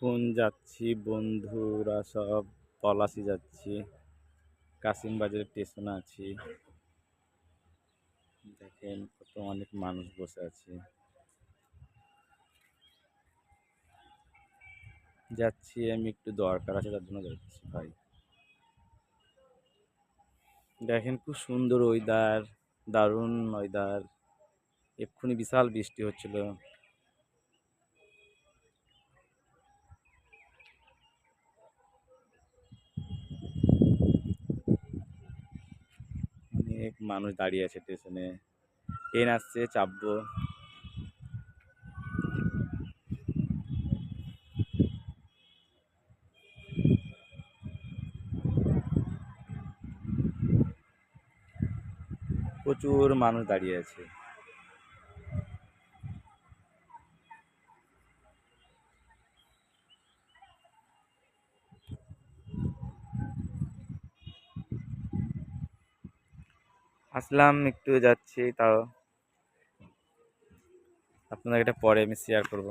এখন যাচ্ছি বন্ধুরা সব পলাশি যাচ্ছি, কাশিমবাজারের স্টেশনে আছি। দেখেন কত অনেক মানুষ বসে আছে। যাচ্ছি আমি, একটু দরকার আছে তার জন্য যাচ্ছি ভাই। দেখেন খুব সুন্দর ওয়েদার, দারুণ ওয়েদার। এক্ষুনি বিশাল বৃষ্টি হচ্ছিল। অনেক মানুষ দাঁড়িয়ে আছে স্টেশনে, ট্রেন আসছে, চাপবো। প্রচুর মানুষ দাঁড়িয়ে আছে। আসলাম, একটু যাচ্ছি, তাও আপনাদের এটা পরে আমি শেয়ার করব।